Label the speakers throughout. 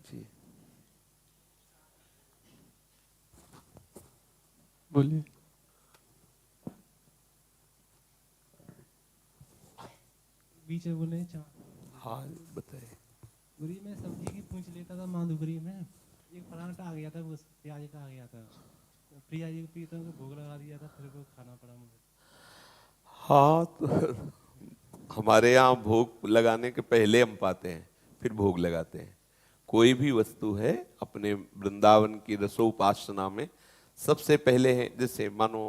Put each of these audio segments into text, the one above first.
Speaker 1: जी
Speaker 2: बोलिए।
Speaker 3: बीच में बोले चार।
Speaker 1: हाँ बताइए।
Speaker 3: गुरी में सब्जी की पूछ लेता था माधुगरी में, एक पराठा आ गया था, वो प्याज का आ गया था, तो प्रिया जी को प्रीतम को भोग लगा दिया था, फिर वो खाना पड़ा मुझे।
Speaker 1: हाँ तो हमारे यहाँ भोग लगाने के पहले हम पाते हैं, फिर भोग लगाते हैं। कोई भी वस्तु है अपने वृंदावन की रसोपासना में सबसे पहले है, जैसे मानो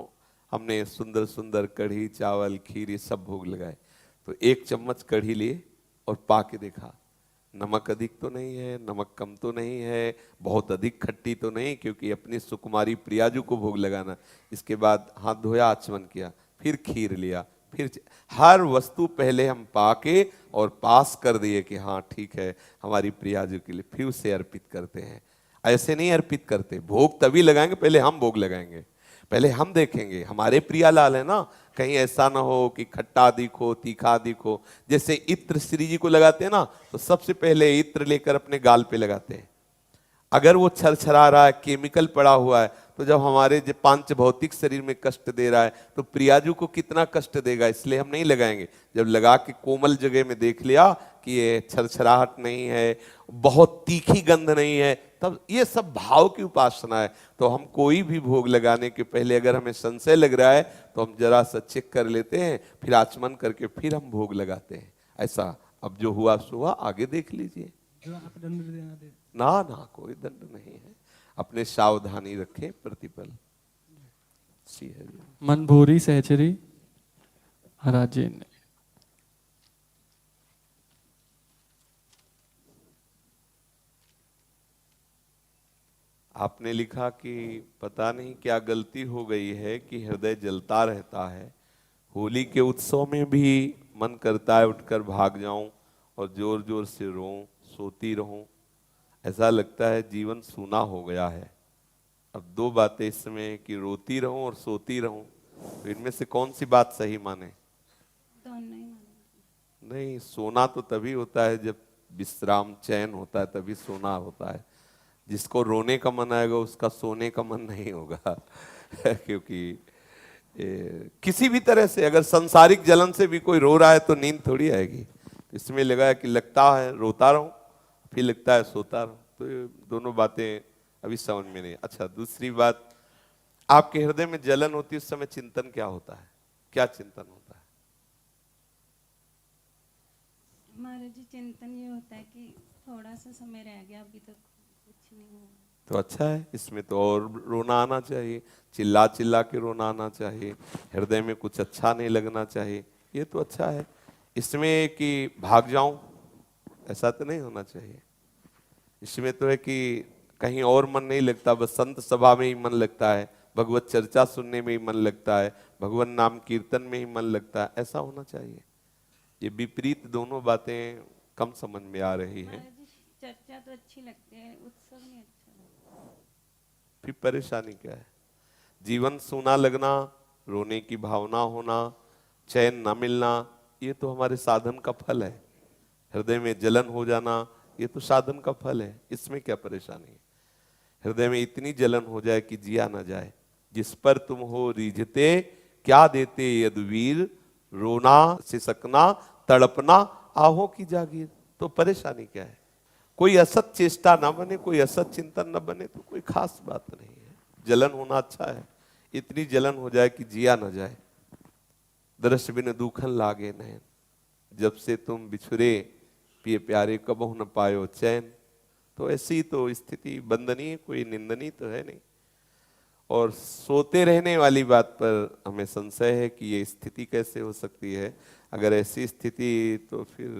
Speaker 1: हमने सुंदर सुंदर कढ़ी चावल खीर ये सब भोग लगाए, तो एक चम्मच कढ़ी लिए और पा के देखा, नमक अधिक तो नहीं है, नमक कम तो नहीं है, बहुत अधिक खट्टी तो नहीं, क्योंकि अपनी सुकुमारी प्रियाजू को भोग लगाना। इसके बाद हाथ धोया, आचमन किया, फिर खीर लिया, फिर हर वस्तु पहले हम पाके और पास कर दिए कि हाँ ठीक है हमारी प्रियाजू के लिए, फिर उसे अर्पित करते हैं। ऐसे नहीं अर्पित करते, भोग तभी लगाएंगे, पहले हम भोग लगाएंगे, पहले हम देखेंगे हमारे प्रियालाल है ना, कहीं ऐसा ना हो कि खट्टा अधिक हो तीखा अधिक हो। जैसे इत्र श्री जी को लगाते हैं ना, तो सबसे पहले इत्र लेकर अपने गाल पे लगाते हैं। अगर वो छरछरा रहा है, केमिकल पड़ा हुआ है, तो जब हमारे जो पांच भौतिक शरीर में कष्ट दे रहा है, तो प्रियाजू को कितना कष्ट देगा, इसलिए हम नहीं लगाएंगे। जब लगा के कोमल जगह में देख लिया कि ये छरछराहट नहीं है, बहुत तीखी गंध नहीं है, तब ये सब भाव की उपासना है। तो हम कोई भी भोग लगाने के पहले अगर हमें संशय लग रहा है तो हम जरा सा चेक कर लेते हैं, फिर आचमन करके फिर हम भोग लगाते हैं। ऐसा अब जो हुआ सो हुआ, आगे देख लीजिए।
Speaker 3: जो आप दंड देना दे।
Speaker 1: ना ना कोई दंड नहीं है, अपने सावधानी रखें प्रतिपल। श्री हरि।
Speaker 2: मन भूरी सहचरी हराजे ने।
Speaker 1: आपने लिखा कि पता नहीं क्या गलती हो गई है कि हृदय जलता रहता है, होली के उत्सव में भी मन करता है उठकर भाग जाऊं और जोर जोर से रोऊं, सोती रहूं, ऐसा लगता है जीवन सूना हो गया है। अब दो बातें इसमें कि रोती रहूं और सोती रहूं, तो इनमें से कौन सी बात सही माने?
Speaker 4: दोनों ही माने।
Speaker 1: नहीं, सोना तो तभी होता है जब विश्राम चैन होता है, तभी सोना होता है। जिसको रोने का मन आएगा उसका सोने का मन नहीं होगा क्योंकि किसी भी तरह से अगर सांसारिक जलन से भी कोई रो रहा है तो नींद थोड़ी आएगी। इसमें लगा है कि लगता है रोता रहूं, फिर लगता है सोता रहूं, तो ये दोनों बातें अभी समझ में नहीं। अच्छा, दूसरी बात, आपके हृदय में जलन होती है उस समय चिंतन क्या होता है, क्या चिंतन होता है?
Speaker 4: महाराज जी चिंतन ये होता है कि थोड़ा सा समय रह गया, अभी तक कुछ नहीं हुआ।
Speaker 1: तो अच्छा है, इसमें तो और रोना आना चाहिए, चिल्ला चिल्ला के रोना आना चाहिए, हृदय में कुछ अच्छा नहीं लगना चाहिए, ये तो अच्छा है। इसमें कि भाग जाऊं ऐसा तो नहीं होना चाहिए। इसमें तो है कि कहीं और मन नहीं लगता, बस संत सभा में ही मन लगता है, भगवत चर्चा सुनने में ही मन लगता है, भगवान नाम कीर्तन में ही मन लगता है, ऐसा होना चाहिए। ये विपरीत दोनों बातें कम समझ में आ रही हैं।
Speaker 4: महाराज जी चर्चा तो अच्छी लगती है, उत्सव नहीं अच्छा लगता।
Speaker 1: फिर परेशानी क्या है? जीवन सूना लगना, रोने की भावना होना, चैन ना मिलना, ये तो हमारे साधन का फल है। हृदय में जलन हो जाना, ये तो साधन का फल है, इसमें क्या परेशानी है? हृदय में इतनी जलन हो जाए कि जिया ना जाए, जिस पर तुम हो रीझते क्या देते यदुवीर, रोना सिसकना तड़पना आहों की जागीर, तो परेशानी क्या है? कोई असत चेष्टा ना बने, कोई असत चिंतन ना बने तो कोई खास बात नहीं है। जलन होना अच्छा है, इतनी जलन हो जाए कि जिया ना जाए। दृश्य बिन दुखन लागे नैन, जब से तुम बिछुरे पिए प्यारे कबहु न पायो चैन। तो ऐसी तो स्थिति बंदनीय, कोई निंदनीय तो है नहीं। और सोते रहने वाली बात पर हमें संशय है कि ये स्थिति कैसे हो सकती है। अगर ऐसी स्थिति तो फिर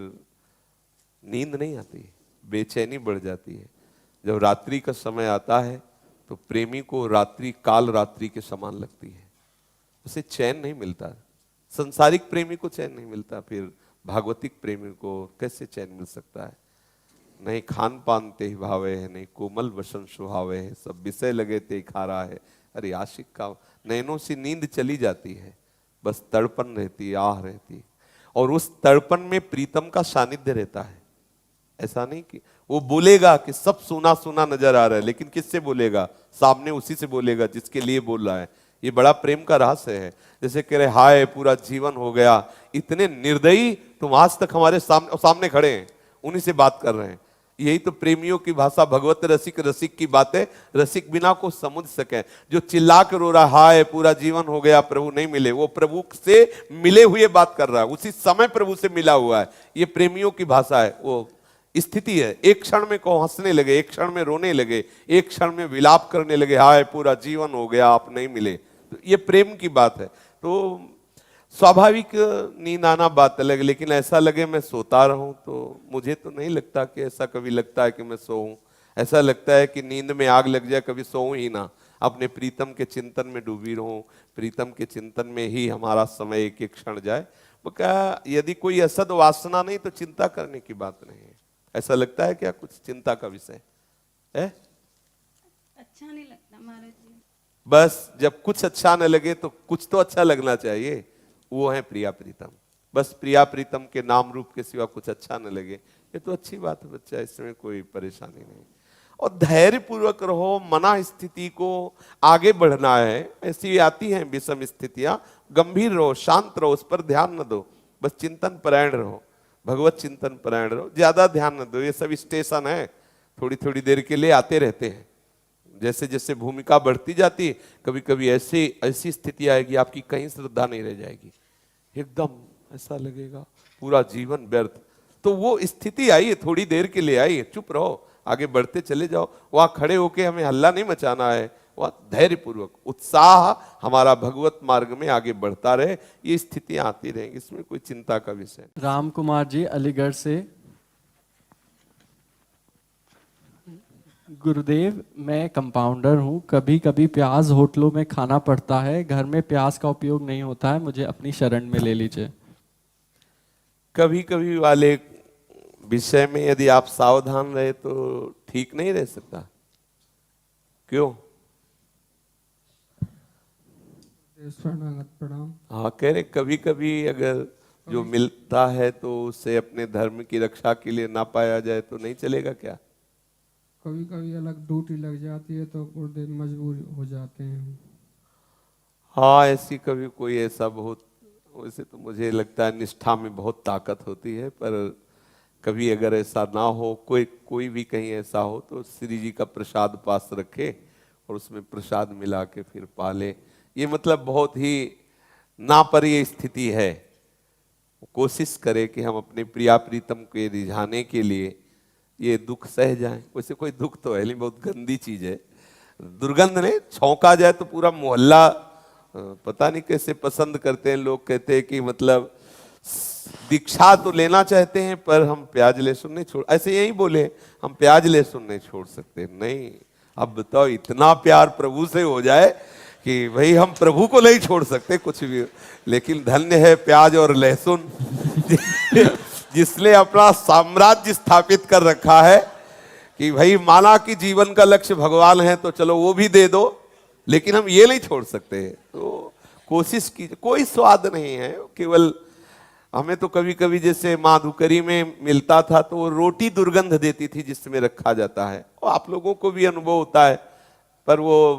Speaker 1: नींद नहीं आती, बेचैनी बढ़ जाती है। जब रात्रि का समय आता है तो प्रेमी को रात्रि काल रात्रि के समान लगती है, उसे चैन नहीं मिलता। संसारिक प्रेमी को चैन नहीं मिलता, फिर भागवतिक प्रेमी को कैसे चैन मिल सकता है? नहीं खान पान ते ही भावे है, नहीं कोमल वसन सुहावे है, सब विषय लगे ते खारा है। अरे आशिक का नैनों से नींद चली जाती है, बस तड़पन रहती है, आह रहती है, और उस तड़पन में प्रीतम का सानिध्य रहता है। ऐसा नहीं कि वो बोलेगा कि सब सुना सुना नजर आ रहा है, लेकिन किससे बोलेगा? सामने उसी से बोलेगा जिसके लिए बोल रहा है। ये बड़ा प्रेम का रहस्य है। जैसे कह रहे हाय पूरा जीवन हो गया, इतने निर्दयी तुम आज तक हमारे सामने खड़े हैं, उन्हीं से बात कर रहे हैं। यही तो प्रेमियों की भाषा, भगवत रसिक रसिक की बातें रसिक बिना को समझ सके। जो चिल्ला कर रो रहा हाय पूरा जीवन हो गया प्रभु नहीं मिले, वो प्रभु से मिले हुए बात कर रहा है, उसी समय प्रभु से मिला हुआ है। ये प्रेमियों की भाषा है, वो स्थिति है। एक क्षण में को हंसने लगे, एक क्षण में रोने लगे, एक क्षण में विलाप करने लगे, हाय पूरा जीवन हो गया आप नहीं मिले। तो ये प्रेम की बात है। तो स्वाभाविक नींद आना बात अलग, लेकिन ऐसा लगे मैं सोता रहूं, तो मुझे तो नहीं लगता कि ऐसा कभी लगता है कि मैं सोऊं। ऐसा लगता है कि नींद में आग लग जाए, कभी सोऊं ही ना, अपने प्रीतम के चिंतन में डूबी रहूं, प्रीतम के चिंतन में ही हमारा समय एक एक क्षण जाए। वो क्या, यदि कोई असद वासना नहीं तो चिंता करने की बात नहीं है। ऐसा लगता है क्या कुछ चिंता का विषय है?
Speaker 4: अच्छा नहीं लगता महाराज जी।
Speaker 1: बस जब कुछ अच्छा न लगे तो कुछ तो अच्छा लगना चाहिए, वो है प्रिया प्रीतम। बस प्रिया प्रीतम के नाम रूप के सिवा कुछ अच्छा न लगे, ये तो अच्छी बात है बच्चा, इसमें कोई परेशानी नहीं। और धैर्य पूर्वक रहो, मना स्थिति को आगे बढ़ना है। ऐसी आती हैं विषम स्थितियां, गंभीर रहो, शांत रहो, उस पर ध्यान न दो, बस चिंतन परायण रहो, भगवत चिंतन परायण रहो, ज्यादा ध्यान न दो। ये सब स्टेशन है, थोड़ी थोड़ी देर के लिए आते रहते हैं। जैसे जैसे भूमिका बढ़ती जाती, कभी कभी ऐसी स्थिति आएगी आपकी कहीं श्रद्धा नहीं रह जाएगी, एकदम ऐसा लगेगा पूरा जीवन व्यर्थ। तो वो स्थिति आई है, थोड़ी देर के लिए आई है, चुप रहो, आगे बढ़ते चले जाओ। वहां खड़े होके हमें हल्ला नहीं मचाना है, वह धैर्य पूर्वक उत्साह हमारा भगवत मार्ग में आगे बढ़ता रहे। ये स्थितियां आती रहेंगी, इसमें कोई चिंता का विषय नहीं।
Speaker 2: राम कुमार जी अलीगढ़ से। गुरुदेव, मैं कंपाउंडर हूँ, कभी कभी प्याज होटलों में खाना पड़ता है, घर में प्याज का उपयोग नहीं होता है, मुझे अपनी शरण में ले लीजिए।
Speaker 1: कभी कभी वाले विषय में यदि आप सावधान रहे तो ठीक नहीं रह सकता। क्यों?
Speaker 3: प्रणाम।
Speaker 1: हाँ, कह रहे कभी कभी अगर जो मिलता है तो उसे अपने धर्म की रक्षा के लिए ना पाया जाए तो नहीं चलेगा क्या?
Speaker 3: कभी कभी अलग ड्यूटी लग जाती है तो गुरुदेव मजबूर हो जाते हैं।
Speaker 1: हाँ, ऐसी कभी कोई ऐसा बहुत, वैसे तो मुझे लगता है निष्ठा में बहुत ताकत होती है, पर कभी अगर ऐसा ना हो, कोई भी कहीं ऐसा हो तो श्री जी का प्रसाद पास रखे और उसमें प्रसाद मिला के फिर पाले। ये मतलब बहुत ही नापरीय स्थिति है। कोशिश करें कि हम अपने प्रिया प्रीतम को रिझाने के लिए ये दुख सह जाएं। वैसे कोई दुख तो है नहीं, बहुत गंदी चीज है। दुर्गंध ने छौंका जाए तो पूरा मोहल्ला पता नहीं कैसे पसंद करते हैं लोग। कहते हैं कि मतलब दीक्षा तो लेना चाहते हैं पर हम प्याज लहसुन नहीं छोड़, ऐसे यही बोले, हम प्याज लहसुन नहीं छोड़ सकते। नहीं, अब बताओ इतना प्यार प्रभु से हो जाए कि भाई हम प्रभु को नहीं छोड़ सकते कुछ भी। लेकिन धन्य है प्याज और लहसुन जिसने अपना साम्राज्य स्थापित कर रखा है कि भाई माना कि जीवन का लक्ष्य भगवान है तो चलो वो भी दे दो, लेकिन हम ये नहीं छोड़ सकते। तो कोशिश की, कोई स्वाद नहीं है, केवल हमें तो कभी कभी जैसे माधुकरी में मिलता था तो वो रोटी दुर्गंध देती थी जिसमें रखा जाता है, और आप लोगों को भी अनुभव होता है, पर वो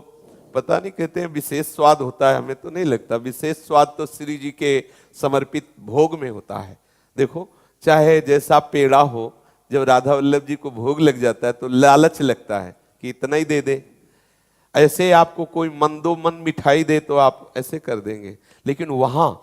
Speaker 1: पता नहीं कहते हैं विशेष स्वाद होता है, हमें तो नहीं लगता। विशेष स्वाद तो श्री जी के समर्पित भोग में होता है। देखो चाहे जैसा पेड़ा हो, जब राधा वल्लभ जी को भोग लग जाता है तो लालच लगता है कि इतना ही दे दे। ऐसे आपको कोई मंदोमन मिठाई दे तो आप ऐसे कर देंगे, लेकिन वहां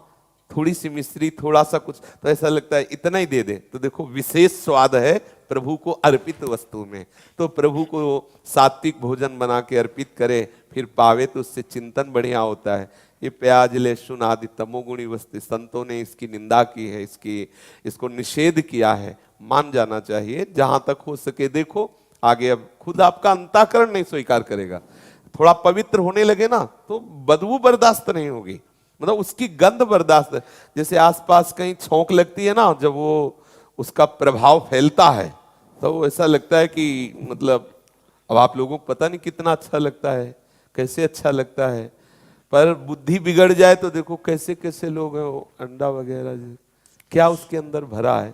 Speaker 1: थोड़ी सी मिश्री, थोड़ा सा कुछ, तो ऐसा लगता है इतना ही दे दे। तो देखो विशेष स्वाद है प्रभु को अर्पित वस्तु में। तो प्रभु को सात्विक भोजन बना के अर्पित करे फिर पावे तो उससे चिंतन बढ़िया होता है। ये प्याज लहसुन आदि तमोगुणी वस्तु, संतों ने इसकी निंदा की है, इसको निषेध किया है। मान जाना चाहिए जहां तक हो सके। देखो आगे अब खुद आपका अंतःकरण नहीं स्वीकार करेगा। थोड़ा पवित्र होने लगे ना तो बदबू बर्दाश्त नहीं होगी, मतलब उसकी गंध बर्दाश्त। जैसे आसपास कहीं छौंक लगती है ना, जब वो उसका प्रभाव फैलता है तो ऐसा लगता है कि मतलब अब आप लोगों को पता नहीं कितना अच्छा लगता है, कैसे अच्छा लगता है। पर बुद्धि बिगड़ जाए तो देखो कैसे कैसे लोग हैं, वो अंडा वगैरह क्या उसके अंदर भरा है,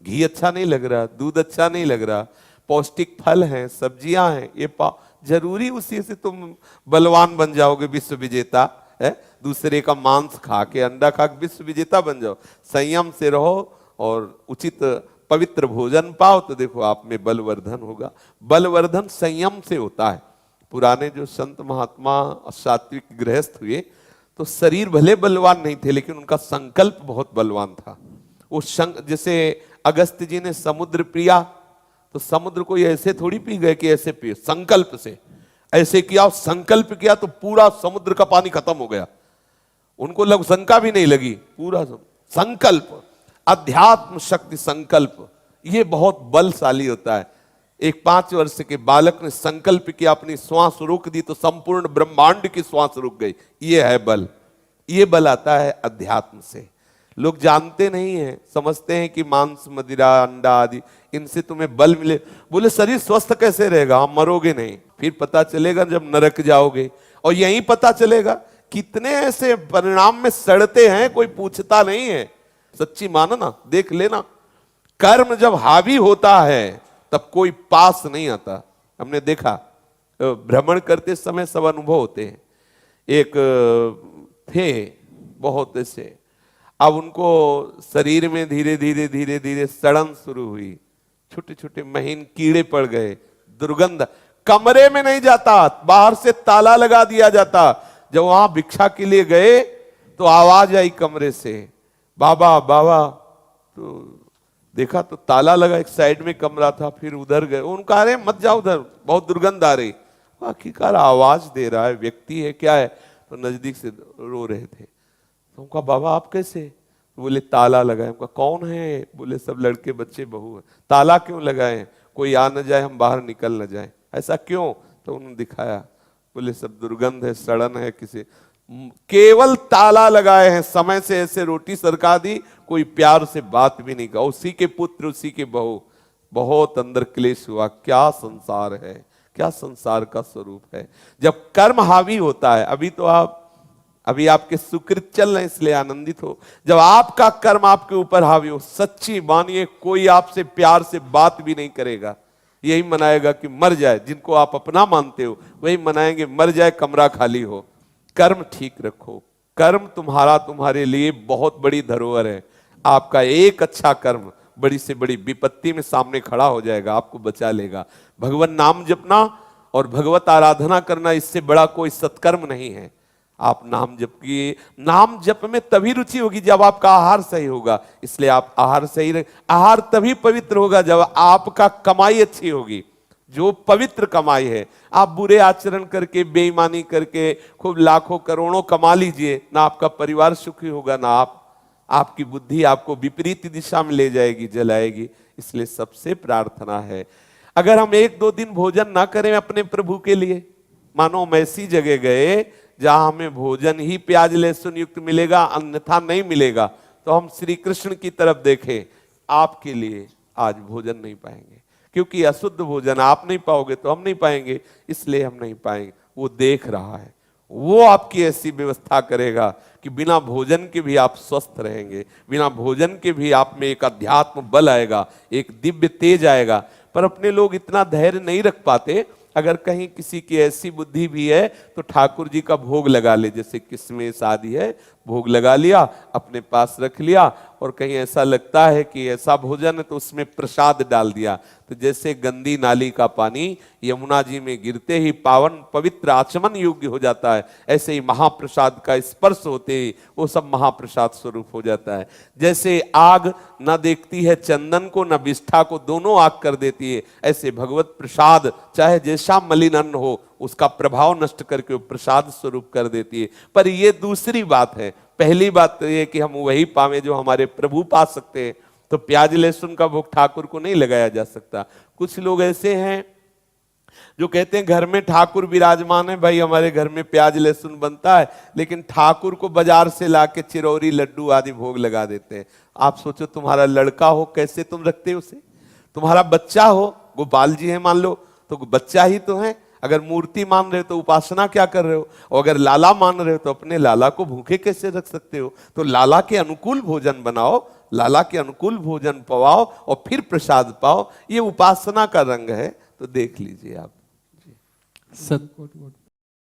Speaker 1: घी अच्छा नहीं लग रहा, दूध अच्छा नहीं लग रहा, पौष्टिक फल हैं, सब्जियां हैं, ये जरूरी उसी से तुम बलवान बन जाओगे, विश्व विजेता है? दूसरे का मांस खा के, अंडा खा के विश्व विजेता बन जाओ। संयम से रहो और उचित पवित्र भोजन पाओ तो देखो आप में बलवर्धन होगा। बलवर्धन संयम से होता है। पुराने जो संत महात्मा सात्विक गृहस्थ हुए तो शरीर भले बलवान नहीं थे लेकिन उनका संकल्प बहुत बलवान था। वो जैसे अगस्त जी ने समुद्र पिया तो समुद्र को ये ऐसे थोड़ी पी गए कि ऐसे पिए, संकल्प से ऐसे किया, संकल्प किया तो पूरा समुद्र का पानी खत्म हो गया। उनको लग शंका भी नहीं लगी, पूरा संकल्प, अध्यात्म शक्ति संकल्प, ये बहुत बलशाली होता है। एक 5 वर्ष के बालक ने संकल्प किया, अपनी श्वास रोक दी तो संपूर्ण ब्रह्मांड की श्वास रुक गई। ये है बल। ये बल आता है अध्यात्म से। लोग जानते नहीं हैं, समझते हैं कि मांस मदिरा अंडा आदि इनसे तुम्हें बल मिले। बोले शरीर स्वस्थ कैसे रहेगा, हम मरोगे नहीं। फिर पता चलेगा जब नरक जाओगे, और यही पता चलेगा कितने ऐसे परिणाम में सड़ते हैं, कोई पूछता नहीं है। सच्ची मानो ना, देख लेना, कर्म जब हावी होता है तब कोई पास नहीं आता। हमने देखा, भ्रमण करते समय सब अनुभव होते हैं। एक थे बहुत ऐसे, अब उनको शरीर में धीरे धीरे धीरे धीरे सड़न शुरू हुई, छोटे छोटे महीन कीड़े पड़ गए, दुर्गंध, कमरे में नहीं जाता, बाहर से ताला लगा दिया जाता। जब वहां भिक्षा के लिए गए तो आवाज आई कमरे से, बाबा बाबा, तो देखा तो ताला लगा, एक साइड में कमरा था, फिर उधर गए, उनका अरे मत जाओ उधर, बहुत दुर्गंध आ रही। आखिरकार आवाज दे रहा है, व्यक्ति है क्या है, तो नजदीक से रो रहे थे। तो उनका बाबा आप कैसे, तो बोले ताला लगाए। उनका कौन है, बोले सब लड़के बच्चे बहू है। ताला क्यों लगाए, कोई आ न जाए, हम बाहर निकल न जाए। ऐसा क्यों, तो उन्होंने दिखाया, बोले सब दुर्गंध है, सड़न है, किसी केवल ताला लगाए हैं, समय से ऐसे रोटी सरका दी, कोई प्यार से बात भी नहीं कहा। उसी के पुत्र उसी के बहू, बहुत अंदर क्लेश हुआ। क्या संसार है, क्या संसार का स्वरूप है। जब कर्म हावी होता है, अभी आपके सुकृत चल रहे हैं इसलिए आनंदित हो। जब आपका कर्म आपके ऊपर हावी हो, सच्ची मानिए कोई आपसे प्यार से बात भी नहीं करेगा, यही मनाएगा कि मर जाए। जिनको आप अपना मानते हो वही मनाएंगे मर जाए, कमरा खाली हो। कर्म ठीक रखो, कर्म तुम्हारे लिए बहुत बड़ी धरोहर है। आपका एक अच्छा कर्म बड़ी से बड़ी विपत्ति में सामने खड़ा हो जाएगा, आपको बचा लेगा। भगवान नाम जपना और भगवत आराधना करना, इससे बड़ा कोई सत्कर्म नहीं है। आप नाम जप किए, नाम जप में तभी रुचि होगी जब आपका आहार सही होगा, इसलिए आप आहार सही रहे। आहार तभी पवित्र होगा जब आपका कमाई अच्छी होगी, जो पवित्र कमाई है। आप बुरे आचरण करके, बेईमानी करके खूब लाखों करोड़ों कमा लीजिए, ना आपका परिवार सुखी होगा, ना आपकी बुद्धि आपको विपरीत दिशा में ले जाएगी, जलाएगी। इसलिए सबसे प्रार्थना है, अगर हम 1-2 दिन भोजन ना करें अपने प्रभु के लिए, मानो हम ऐसी जगह गए जहां हमें भोजन ही प्याज लहसुन युक्त मिलेगा, अन्यथा नहीं मिलेगा, तो हम श्री कृष्ण की तरफ देखें, आपके लिए आज भोजन नहीं पाएंगे, क्योंकि अशुद्ध भोजन आप नहीं पाओगे तो हम नहीं पाएंगे, इसलिए हम नहीं पाएंगे। वो देख रहा है, वो आपकी ऐसी व्यवस्था करेगा कि बिना भोजन के भी आप स्वस्थ रहेंगे, बिना भोजन के भी आप में एक अध्यात्म बल आएगा, एक दिव्य तेज आएगा। पर अपने लोग इतना धैर्य नहीं रख पाते। अगर कहीं किसी की ऐसी बुद्धि भी है तो ठाकुर जी का भोग लगा ले, जैसे किसमें शादी है, भोग लगा लिया, अपने पास रख लिया, और कहीं ऐसा लगता है कि ऐसा भोजन है तो उसमें प्रसाद डाल दिया। तो जैसे गंदी नाली का पानी यमुना जी में गिरते ही पावन पवित्र आचमन योग्य हो जाता है, ऐसे ही महाप्रसाद का स्पर्श होते ही वो सब महाप्रसाद स्वरूप हो जाता है। जैसे आग न देखती है चंदन को, न विष्ठा को, दोनों आग कर देती है, ऐसे भगवत प्रसाद चाहे जैसा मलिन अन्न हो उसका प्रभाव नष्ट करके वो प्रसाद स्वरूप कर देती है। पर ये दूसरी बात है। पहली बात तो ये कि हम वही पावे जो हमारे प्रभु पा सकते हैं। तो प्याज लहसुन का भोग ठाकुर को नहीं लगाया जा सकता। कुछ लोग ऐसे हैं जो कहते हैं घर में ठाकुर विराजमान है, भाई हमारे घर में प्याज लहसुन बनता है, लेकिन ठाकुर को बाजार से लाके चिरौरी लड्डू आदि भोग लगा देते हैं। आप सोचो, तुम्हारा लड़का हो कैसे तुम रखते हो उसे, तुम्हारा बच्चा हो, गोपाल जी है मान लो तो बच्चा ही तो है। अगर मूर्ति मान रहे हो तो उपासना क्या कर रहे हो, और अगर लाला मान रहे हो तो अपने लाला को भूखे कैसे रख सकते हो। तो लाला के अनुकूल भोजन बनाओ, लाला के अनुकूल भोजन पवाओ और फिर प्रसाद पाओ, ये उपासना का रंग है। तो देख लीजिए आप।
Speaker 2: सत
Speaker 3: कोट